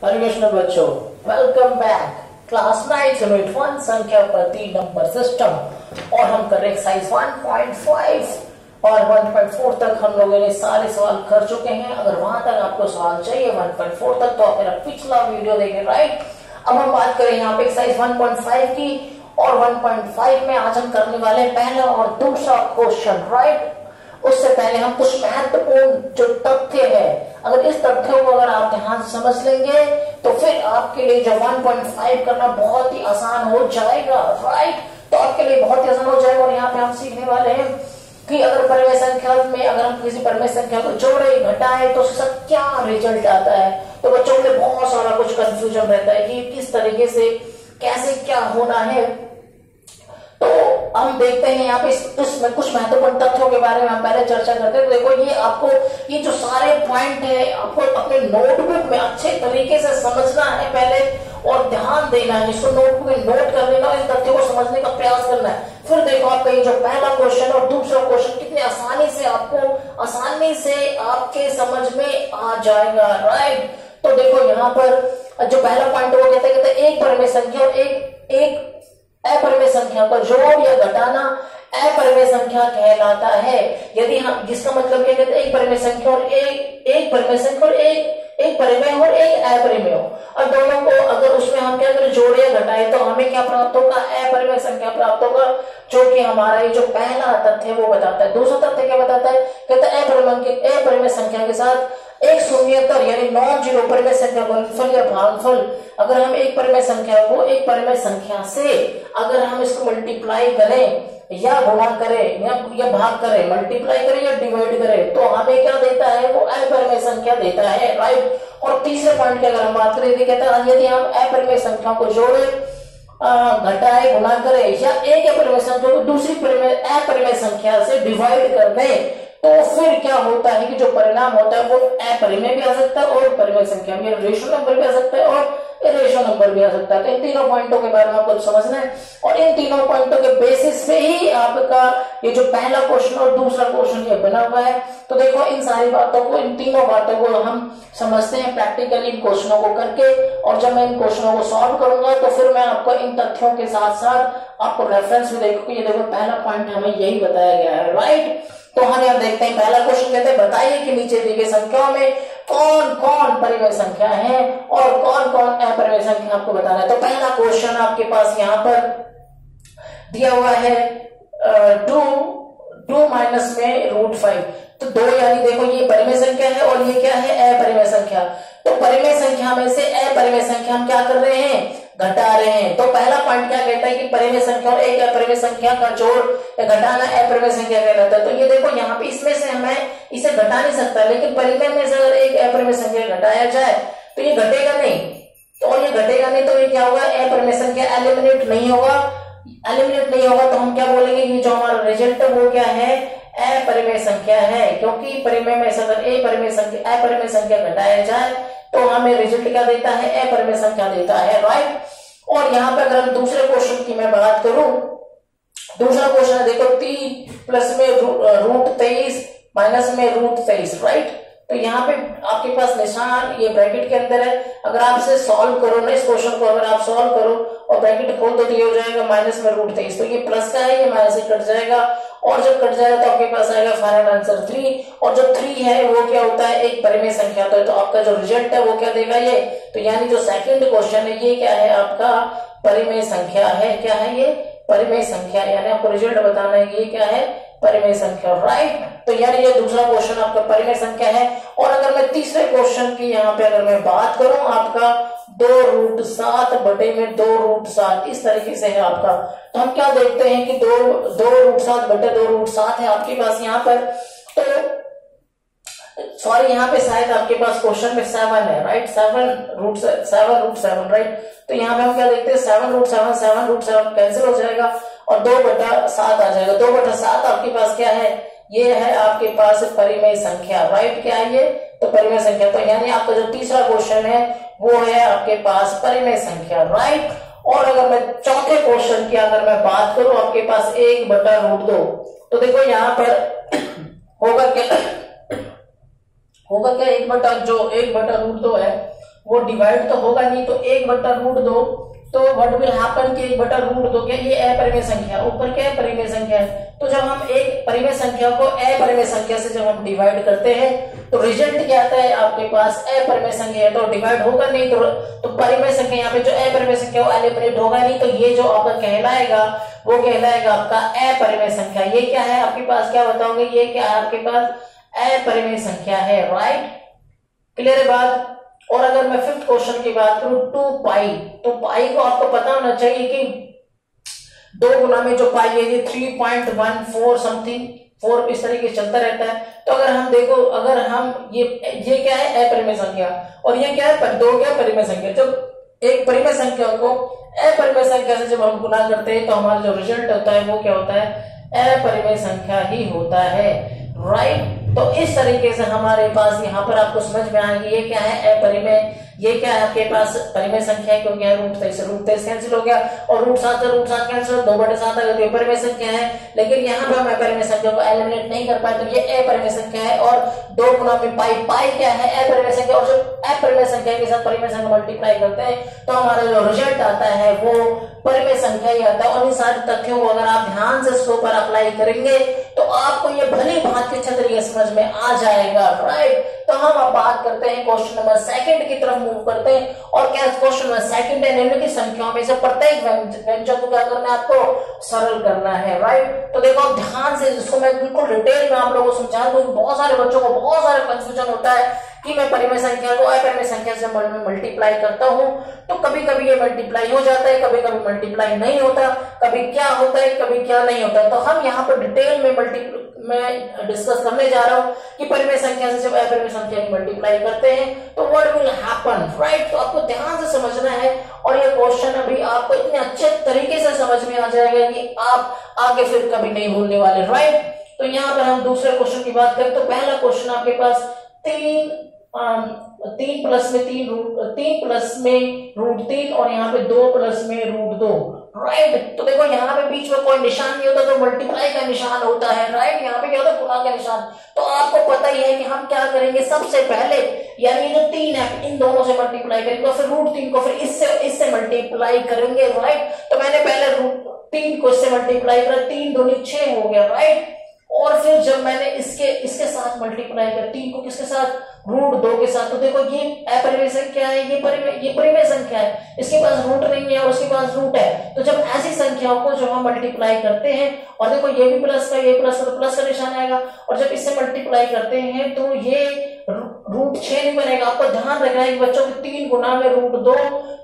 परिवेश में बच्चों, वेलकम बैक। क्लास 9 यूनिट 1 संख्या प्रति नंबर सिस्टम और हम कर रहे एक्सरसाइज 1.5 और 1.4 तक हम लोगों ने सारे सवाल कर चुके हैं। अगर वहां तक आपको सवाल चाहिए 1.4 तक तो आप मेरा पिछला वीडियो देखें, राइट। अब हम बात करें यहाँ पे एक्सरसाइज 1.5 की और 1.5 में आज हम करने वाले पहला और दूसरा क्वेश्चन, राइट। उससे पहले हम कुछ महत्वपूर्ण जो तथ्य है, अगर इस तथ्यों को अगर आप ध्यान से समझ लेंगे तो फिर आपके लिए जो 1.5 करना बहुत ही आसान हो जाएगा, राइट। तो आपके लिए बहुत ही आसान हो जाएगा। और यहाँ पे हम सीखने वाले हैं कि अगर परिमेय संख्या में अगर हम किसी परिमेय संख्या को जोड़े घटाए तो उसका क्या रिजल्ट आता है। तो बच्चों के लिए बहुत सारा कुछ कंफ्यूजन रहता है कि किस तरीके से कैसे क्या होना है। तो हम देखते हैं यहाँ पे इसमें कुछ महत्वपूर्ण तथ्यों के बारे में हम पहले चर्चा करते हैं। तो देखो ये आपको ये जो सारे पॉइंट है आपको अपने नोटबुक में अच्छे तरीके से समझना है पहले और ध्यान देना है, इसको नोटबुक में नोट कर लेना, इस तथ्यों को समझने का प्रयास करना है। फिर देखो आपका ये जो पहला क्वेश्चन और दूसरा क्वेश्चन कितने आसानी से आपके समझ में आ जाएगा, राइट। तो देखो यहाँ पर जो पहला पॉइंट वो कहते हैं एक परिमेय संख्या और एक अपरिमेय संख्या का जोड़ या घटाना अपरिमेय संख्या कहलाता है। यदि हम जिसका मतलब क्या कहते हैं एक परिमेय संख्या और एक परिमेय संख्या और एक परिमेय और एक अपरिमेय हो और दोनों को अगर उसमें हम क्या करें जोड़े या घटाए तो हमें क्या प्राप्त होगा, अपरिमेय संख्या प्राप्त होगा, जो कि हमारा ये जो पहला तथ्य वो बताता है। दूसरा तथ्य क्या बताता है, कहता है अपरिमेय संख्या के साथ एक शून्येतर यानी नॉन जीरो परिमेय संख्या गुणनफल या भागफल। अगर हम एक परिमेय संख्या को एक परिमेय संख्या से अगर हम इसको मल्टीप्लाई करें या गुणा करें या भाग करें, मल्टीप्लाई करें या डिवाइड करें तो हमें क्या देता है, वो अपरिमेय संख्या देता है, राइट। और तीसरे पॉइंट की अगर हम बात करें कहता है यदि हम अपरिमेय संख्या को जोड़े घटाए गुणा करें या एक अपरिमेय संख्या को दूसरी अपरिमेय संख्या से डिवाइड कर दें तो फिर क्या होता है कि जो परिणाम होता है वो अपरिमेय भी आ सकता है और परिमेय संख्या में रेशो नंबर भी आ सकता है और रेशो नंबर भी आ सकता है। तो इन तीनों पॉइंटों के बारे में आपको समझना है और इन तीनों पॉइंटों के बेसिस पे ही आपका ये जो पहला क्वेश्चन और दूसरा क्वेश्चन ये बना हुआ है। तो देखो इन सारी बातों को, इन तीनों बातों को हम समझते हैं प्रैक्टिकली इन क्वेश्चनों को करके। और जब मैं इन क्वेश्चनों को सॉल्व करूंगा तो फिर मैं आपको इन तथ्यों के साथ साथ आपको रेफरेंस भी देखो, ये देखो पहला पॉइंट हमें यही बताया गया है, राइट। तो हम यहाँ देखते हैं पहला क्वेश्चन कहते हैं बताइए कि नीचे दी गई संख्याओं में कौन कौन परिमेय संख्या है और कौन कौन अपरिमेय संख्या आपको बताना है। तो पहला क्वेश्चन आपके पास यहाँ पर दिया हुआ है 2 माइनस में √5। तो 2 यानी देखो ये परिमेय संख्या है और ये क्या है, अपरिमेय संख्या। तो परिमेय संख्या में से अपरिमेय संख्या हम क्या कर रहे हैं, घटा रहे हैं। तो पहला पॉइंट क्या कहता है कि परिमेय संख्या और एक अपरिमेय संख्या का जोड़ घटाना अपरिमेय संख्या कहलाता है। तो ये देखो यहाँ पे इसमें से हमें इसे घटा नहीं सकता, लेकिन परिमेय में से अगर एक अपरिमेय संख्या घटाया जाए तो ये घटेगा नहीं, तो ये घटेगा नहीं तो ये क्या होगा, अपरिमेय संख्या एलिमिनेट नहीं होगा तो हम क्या बोलेंगे, ये जो हमारा रिजल्ट है वो क्या है, अपरिमेय संख्या है। क्योंकि परिमेय में से अगर अपरिमेय संख्या घटाया जाए तो हमें रिजल्ट क्या देता है, अपरिमेय संख्या देता है, राइट। और यहाँ पे अगर हम दूसरे क्वेश्चन की मैं बात करूं, दूसरा क्वेश्चन है देखो 3 प्लस में √23 माइनस में √23, राइट। तो यहाँ पे आपके पास निशान ये ब्रैकेट के अंदर है। अगर आप इसे सॉल्व करो ना, इस क्वेश्चन को अगर आप सॉल्व करो और ब्रैकेट खोल दो तो ये हो जाएगा माइनस में √23। तो ये प्लस का है, ये माइनस से कट जाएगा और जब कट जाएगा तो आपके पास आएगा फाइनल आंसर 3। और जो 3 है वो क्या होता है, एक परिमेय संख्या। तो आपका जो रिजल्ट है वो क्या देगा ये, तो यानी जो सेकंड क्वेश्चन है ये क्या है, आपका परिमेय संख्या है। क्या है ये, परिमेय संख्या, यानी आपको रिजल्ट बताना है ये क्या है, परिमेय संख्या, राइट। तो यानी ये दूसरा क्वेश्चन आपका परिमेय संख्या है। और अगर मैं तीसरे क्वेश्चन की यहाँ पे अगर मैं बात करूं, आपका 2√7 बटे में 2√7 इस तरीके से है आपका। तो हम क्या देखते हैं कि 2√7 बटे 2√7 है आपके पास यहाँ पर। तो सॉरी यहाँ पे शायद आपके पास क्वेश्चन में 7 है, राइट, 7√7, राइट। तो यहाँ पे हम क्या देखते हैं 7√7 कैंसिल हो जाएगा और 2/7 आ जाएगा। 2/7 आपके पास क्या है, ये है आपके पास परिमेय संख्या, राइट। क्या है ये, तो परिमेय संख्या। तो यानी आपका जो तीसरा क्वेश्चन है वो है आपके पास परिमेय संख्या, राइट। और अगर मैं चौथे क्वेश्चन की अगर मैं बात करूं, आपके पास 1/√2। तो देखो यहाँ पर होगा क्या, 1/√2 है वो डिवाइड तो होगा नहीं, तो 1/√2, तो व्हाट विल हैपन कि 1/√2 क्या ये अपरिमेय संख्या, ऊपर क्या है परिमेय संख्या है, तो जब हम एक परिमेय संख्या को अपरिमेय संख्या से जब हम डिवाइड करते हैं तो रिजल्ट क्या आता है, आपके पास अपरिमेय संख्या है तो डिवाइड होगा नहीं, तो परिमेय संख्या यहाँ पे जो अपरिमेय संख्या वो एलिमिनेट होगा नहीं, तो ये जो आपका कहलाएगा वो कहलाएगा आपका अपरिमेय संख्या। ये क्या है आपके पास, क्या बताओगे, ये क्या है आपके पास अपरिमेय संख्या है, राइट, क्लियर है बात। और अगर मैं फिफ्थ क्वेश्चन की बात करूं 2 तो पाई को आपको पता होना चाहिए कि 2 गुना में जो पाई है ये 3.14 समथिंग 4 इस तरीके से चलता रहता है। तो अगर हम देखो, अगर हम ये क्या है अपरिमेय संख्या और ये क्या है 2 क्या परिमेय संख्या, जब एक परिमेय संख्या को अपरिमेय संख्या से जब हम गुना करते हैं तो हमारा जो रिजल्ट होता है वो क्या होता है, अपरिमेय संख्या ही होता है, राइट। तो इस तरीके से हमारे पास यहाँ पर आपको समझ में आएगी ये क्या है अपरिमेय, ये क्या है आपके पास परिमेय संख्या है, क्योंकि √23 कैंसिल हो गया और √7 कैंसिल, 2/7 अगर ये परिमेय संख्या है, लेकिन यहाँ पर हम अपरिमेय संख्या को एलिमिनेट नहीं कर पाए, तो ये अपरिमेय संख्या है। और 2 गुना में पाई क्या है अपरिमेय संख्या, और जब अपरिमेय संख्या के साथ परिमेय संख्या मल्टीप्लाई करते हैं तो हमारा जो रिजल्ट आता है वो परिमेय संख्या ही आता है। और इन सारे तथ्यों को अगर आप ध्यान से इसके ऊपर अप्लाई करेंगे तो आपको ये भली भांति अच्छे तरीके समझ में आ जाएगा, राइट। तो हम अब बात करते हैं क्वेश्चन नंबर 2 की तरफ मूव करते हैं, और क्या क्वेश्चन नंबर 2 है, निम्नलिखित संख्याओं में से प्रत्येक व्यंजक को क्या करना है, आपको सरल करना है, राइट। तो देखो आप ध्यान से, जिसको मैं बिल्कुल डिटेल में आप लोगों को समझा दूं, बहुत सारे बच्चों को बहुत सारे कंफ्यूजन होता है कि मैं परिमेय संख्या को अपरिमेय संख्या से मल्टीप्लाई करता हूं तो कभी कभी ये मल्टीप्लाई हो जाता है, कभी कभी मल्टीप्लाई नहीं होता, कभी क्या होता है कभी क्या नहीं होता। तो हम यहाँ पर डिटेल में मैं डिस्कस करने जा रहा हूं कि परिमेय संख्या से जब अपरिमेय संख्या की मल्टीप्लाई करते हैं तो व्हाट विल हैपन, राइट। तो आपको ध्यान से समझना है और ये क्वेश्चन अभी आपको इतने अच्छे तरीके से समझ में आ जाएगा कि आप आगे फिर कभी नहीं भूलने वाले, राइट। तो यहाँ पर हम दूसरे क्वेश्चन की बात करें तो पहला क्वेश्चन आपके पास 3 प्लस में 3 और यहाँ पे 2 प्लस में √2, राइट। तो देखो यहाँ पे बीच में कोई निशान नहीं होता, तो मल्टीप्लाई का निशान होता है, राइट। यहाँ पे क्या होता है, गुणा का निशान। तो आपको पता ही है कि हम क्या करेंगे, सबसे पहले यानी जो 3 है इन दोनों से मल्टीप्लाई करेंगे और फिर √3 को फिर इससे मल्टीप्लाई करेंगे, राइट। तो मैंने पहले √3 को इससे मल्टीप्लाई करा, 3 दूनी 6 हो गया, राइट। और फिर जब मैंने इसके साथ मल्टीप्लाई कर 3 को किसके साथ, √2 के साथ, तो देखो ये अपरिमेय संख्या है, ये परिमेय संख्या है, इसके पास रूट नहीं है और उसके पास रूट है। तो जब ऐसी संख्याओं को जब हम मल्टीप्लाई करते हैं और देखो ये भी प्लस का, ये प्लस का, तो प्लस का निशान आएगा, और जब इससे मल्टीप्लाई करते हैं तो ये √6 नहीं बनेगा। आपको ध्यान रखना है कि बच्चों के 3 गुना में √2,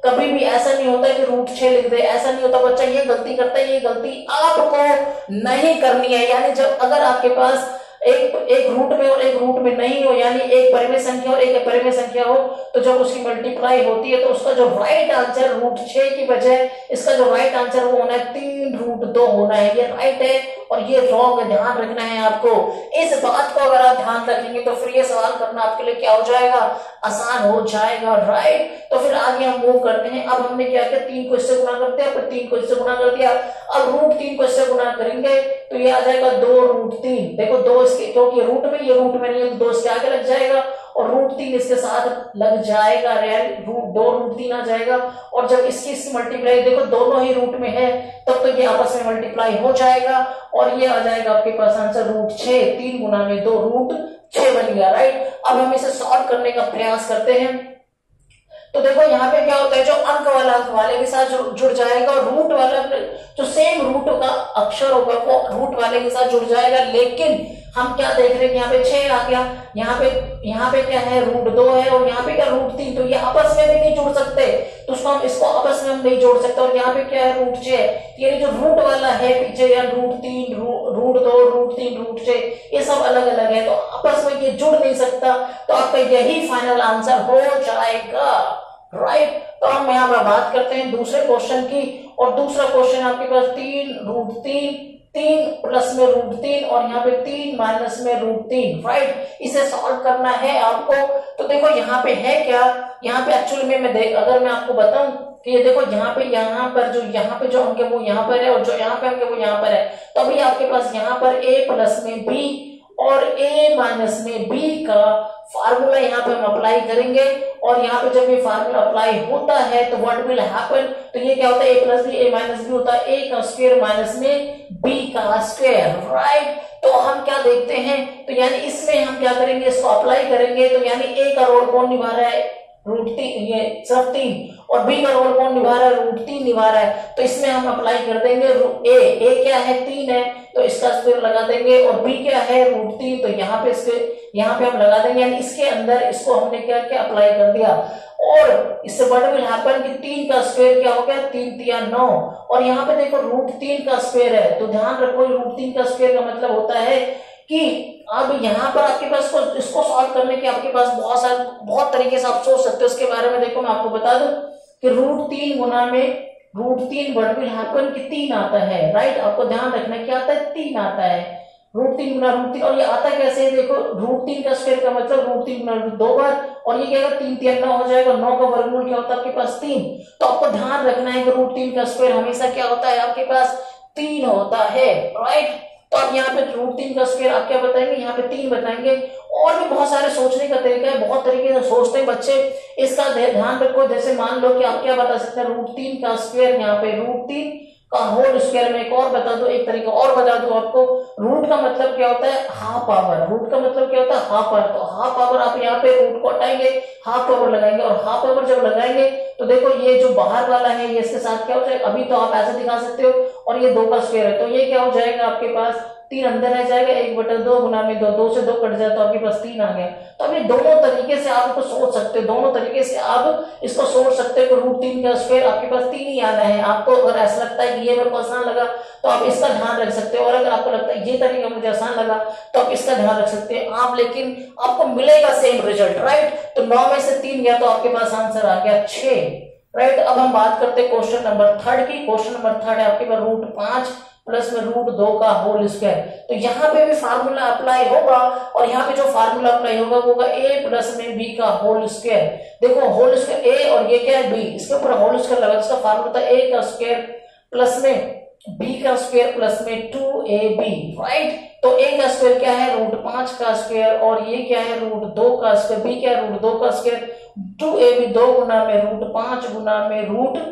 कभी भी ऐसा नहीं होता है कि √6 लिख दे, ऐसा नहीं होता। बच्चा ये गलती करता है, ये गलती आपको नहीं करनी है। यानी जब अगर आपके पास एक रूट में और एक रूट में नहीं हो, यानी एक परिमेय संख्या और एक अपरिमेय संख्या हो, तो जब उसकी मल्टीप्लाई होती है तो उसका जो राइट आंसर √6 की बजाय इसका जो राइट आंसर वो होना है 3√2 होना है। ये राइट है और ये रॉन्ग है, ध्यान रखना है आपको। इस बात को अगर आप ध्यान रखेंगे तो फिर ये सवाल करना आपके लिए क्या हो जाएगा, आसान हो जाएगा, राइट। तो फिर आगे हम मूव करते हैं। अब हमने क्या किया, 3 को इससे गुना करते हैं, फिर 3 को इससे गुना कर दिया, अब √3 को इससे गुना करेंगे तो ये आ जाएगा 2√3। देखो 2 इसके, क्योंकि रूट में ये रूट में नहीं है तो 2 इसके आगे लग जाएगा और √3 इसके साथ लग जाएगा, 2√3 आ जाएगा। और जब इसकी मल्टीप्लाई देखो दोनों ही रूट में है तब तो ये आपस में मल्टीप्लाई हो जाएगा और ये आ जाएगा आपके पास आंसर √6। 3 गुना में 2 √6 बन गया, राइट। अब हम इसे सॉल्व करने का प्रयास करते हैं। तो देखो यहाँ पे क्या होता है, जो अंक वाला अंक वाले के साथ जुड़ जाएगा और रूट वाला जो सेम रूट का अक्षर होगा वो रूट वाले के साथ जुड़ जाएगा। लेकिन हम क्या देख रहे हैं, यहाँ पे 6 आ गया, यहाँ पे क्या है √2 है और यहाँ पे क्या √3, तो ये आपस में भी नहीं जुड़ सकते, तो उसको हम इसको आपस में हम नहीं जोड़ सकते। और यहाँ पे क्या है √6, यानी जो रूट वाला है पीछे या √3 √2 √3 √6 ये सब अलग अलग है, तो आपस में ये जुड़ नहीं सकता। तो आपका यही फाइनल आंसर हो जाएगा, राइट। तो हम यहाँ पर बात करते हैं दूसरे क्वेश्चन की, और दूसरा क्वेश्चन आपके पास 3 प्लस में √3 और यहाँ पे 3 माइनस में √3, राइट। इसे सॉल्व करना है आपको। तो देखो यहाँ पे है क्या, यहाँ पे एक्चुअली में अगर मैं आपको बताऊं कि ये देखो यहाँ पर जो अंक है वो यहाँ पर है और जो यहाँ पे अंक है वो यहाँ पर है, तो अभी आपके पास यहाँ पर a प्लस में b और a माइनस में b का फार्मूला यहाँ पे हम अप्लाई करेंगे और यहाँ पे जब ये फार्मूला अप्लाई होता है तो व्हाट विल हैपन, तो ये क्या होता है, a plus B a minus B होता है a का स्क्वायर माइनस में b का स्क्वायर, राइट। तो हम क्या देखते हैं, तो यानी इसमें हम क्या करेंगे, इसको अप्लाई करेंगे, तो यानी a का रोल कौन निभा रहा है, रूट 3, ये सिर्फ 3, और b का रोल कौन निभा रहा है, रूट 3 निभा रहा है। तो इसमें हम अप्लाई कर देंगे a क्या है 3 है तो इसका स्क्वायर लगा देंगे, और b क्या है रूट 3, तो यहाँ पे हम लगा देंगे, यानी इसके अंदर इसको हमने क्या क्या अप्लाई कर दिया। और इससे व्हाट विल हैपन कि 3 का स्क्वायर क्या हो गया, 3 तिया 9, और यहाँ पे देखो रूट 3 का स्क्वायर है, तो ध्यान रखो रूट 3 का स्क्वायर का मतलब होता है कि अब यहाँ पर आपके पास इसको सॉल्व करने के आपके पास बहुत तरीके से आप सोच सकते हो। उसके बारे में देखो मैं आपको बता दूं कि रूट 3 गुना में रूट 3 व्हाट विल हैपन कि 3 आता है, राइट। आपको ध्यान रखना क्या आता है, 3 आता है, रूट 3 गुना रूट 3, और ये आता कैसे है, देखो रूट 3 का स्क्वायर का मतलब रूट 3 गुना रूट 2 बार, और ये क्या होगा 3 तिया 9 हो जाएगा, 9 का वर्गमूल क्या होता है आपके पास 3। तो आपको ध्यान रखना है कि रूट 3 का स्क्वायर हमेशा क्या होता है आपके पास 3 होता है, राइट। तो अब यहाँ पे रूट 3 का स्क्वायर आप क्या बताएंगे, यहाँ पे 3 बताएंगे। और भी बहुत सारे सोचने का तरीका है, बहुत तरीके से सोचते हैं बच्चे, इसका ध्यान रखो। जैसे मान लो कि आप क्या बता सकते हैं, रूट 3 का स्क्वायर, यहाँ पे रूट 3 का होल स्क्वायर में एक और बता दो, एक तरीका और बता दो आपको, रूट का मतलब क्या होता है हाफ पावर, रूट का मतलब क्या होता है हाफ पावर, तो हाफ पावर आप यहाँ पे रूट को हटाएंगे, हाफ पावर लगाएंगे, और हाफ पावर जब लगाएंगे तो देखो ये जो बाहर वाला है ये इसके साथ क्या हो जाएगा, अभी तो आप ऐसे दिखा सकते हो, और ये 2 का स्क्वायर है, तो ये क्या हो जाएगा आपके पास 3 अंदर रह जाएगा, 1/2 गुना में 2, 2 से 2 कट जाए तो आपके पास 3 आ गया। तो अभी दोनों तरीके से आप इसको सोच सकते हो, दोनों तरीके से आप इसको सोच सकते हो कि रूट 3 का स्क्वायर आपके पास 3 ही आना है। आपको अगर ऐसा लगता है कि ये मेरे को आसान लगा तो आप इसका ध्यान रख सकते हो, और अगर आपको लगता है ये तरीका मुझे आसान लगा तो आप इसका ध्यान रख सकते हैं आप, लेकिन आपको मिलेगा सेम रिजल्ट, राइट। तो 9 में से 3 गया तो आपके पास आंसर आ गया 6, राइट। अब हम बात करते हैं क्वेश्चन नंबर 3 की। क्वेश्चन नंबर 3 है आपके पास रूट 5 प्लस में रूट 2 का होल स्क्वायर। तो यहाँ पे भी फार्मूला अप्लाई होगा, और यहाँ पे जो फार्मूला अप्लाई होगा वो होगा a प्लस में b का होल स्क्वायर। देखो होल स्क्वायर a और ये क्या है b, इसके ऊपर होल स्क्वायर लगा, इसका फार्मूला था a का स्क्वायर प्लस में b का स्क्वायर प्लस में 2ab, राइट। तो a का स्क्वायर क्या है रूट 5 का स्क्वायर, और ये क्या है रूट 2 का स्क्वायर, b क्या है रूट 2 का स्क्वायर, 2ab 2 गुना में रूट 5 गुना में रूट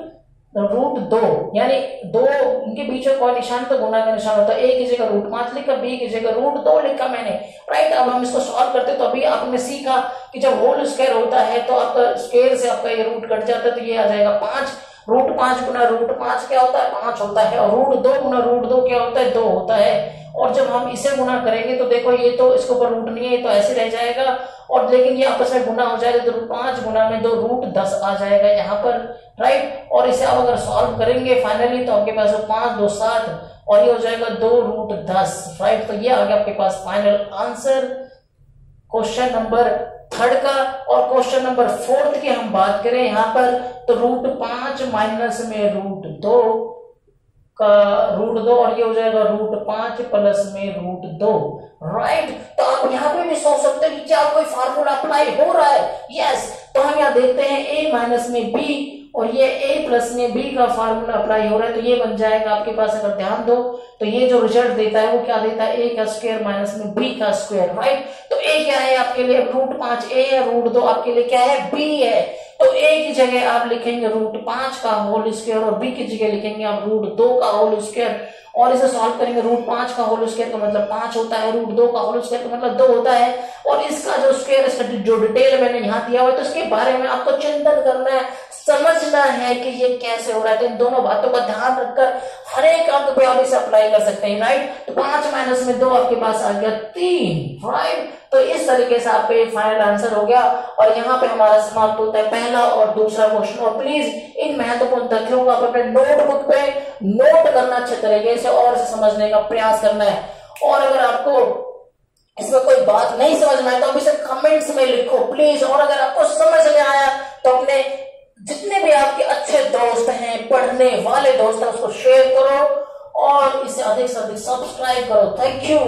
2, यानी 2 इनके बीच में कोई निशान तो गुना का निशान होता है, a की जगह रूट 5 लिखा, b की जगह रूट 2 लिखा मैंने, राइट। अब हम इसको सॉल्व करते तो अभी आपने सीखा कि जब होल स्क्वायर होता है तो आपका स्क्वायर से आपका ये रूट कट जाता है, तो ये आ जाएगा 5, रूट 5 गुना रूट 5 क्या होता है 5 होता है, और रूट 2 गुना रूट 2 क्या होता है 2 होता है। और जब हम इसे गुना करेंगे तो देखो ये तो इसके ऊपर रूट नहीं है तो ऐसे रह जाएगा, और लेकिन ये आपस में गुना हो जाएगा तो 5 गुना में 2 रूट 10 आ जाएगा यहाँ पर, राइट। और इसे आप अगर सॉल्व करेंगे फाइनली तो आपके पास 5 2 7 और ये हो जाएगा 2 रूट 10, राइट। तो ये आ गया आपके पास फाइनल आंसर क्वेश्चन नंबर 3 का। और क्वेश्चन नंबर 4 की हम बात करें यहाँ पर, तो रूट 5 माइनस में रूट 2 का रूट 2, और ये हो जाएगा रूट 5 प्लस में रूट 2, राइट। तो आप यहाँ पे भी सोच सकते हैं कि क्या कोई फार्मूला अप्लाई हो रहा है, यस। तो हम यहाँ देखते हैं a माइनस में b, और ये a प्लस में b का फार्मूला अप्लाई हो रहा है, तो ये बन जाएगा आपके पास, अगर ध्यान दो तो ये जो रिजल्ट देता है वो क्या देता है a का स्क्वायर माइनस में b का स्क्वायर, राइट। तो a क्या है आपके लिए रूट 5 a है, रूट 2 आपके लिए क्या है b है, तो a की जगह आप लिखेंगे रूट 5 का होल स्क्वायर, और b की जगह लिखेंगे आप रूट 2 का होल स्क्वायर, और इसे सॉल्व करेंगे। रूट 5 का होल स्क्वायर का मतलब 5 होता है, रूट 2 का होल स्क्वायर का मतलब 2 होता है, और इसका जो स्क्वायर, इसका जो डिटेल मैंने यहाँ दिया हुआ है तो इसके बारे में आपको चिंतन करना है, समझना है कि ये कैसे हो रहा है। तो इन दोनों बातों का ध्यान रखकर हर एक अंक पे आप इसे अप्लाई कर सकते हैं, राइट। तो 5 माइनस में 2 आपके पास आ गया 3, राइट। तो इस तरीके से आपका ये फाइनल आंसर हो गया, और यहाँ पे हमारा समाप्त होता है पहला और दूसरा क्वेश्चन। और प्लीज इन महत्वपूर्ण तथ्यों को आप अपने नोटबुक पे नोट करना अच्छे तरीके से, और इसे समझने का प्रयास करना है। और अगर आपको इसमें कोई बात नहीं समझ में आए तो आप इसे कमेंट्स में लिखो प्लीज, और अगर आपको समझ में आया तो अपने जितने भी आपके अच्छे दोस्त हैं, पढ़ने वाले दोस्त हैं, उसको शेयर करो और इसे अधिक से अधिक सब्सक्राइब करो। Thank you.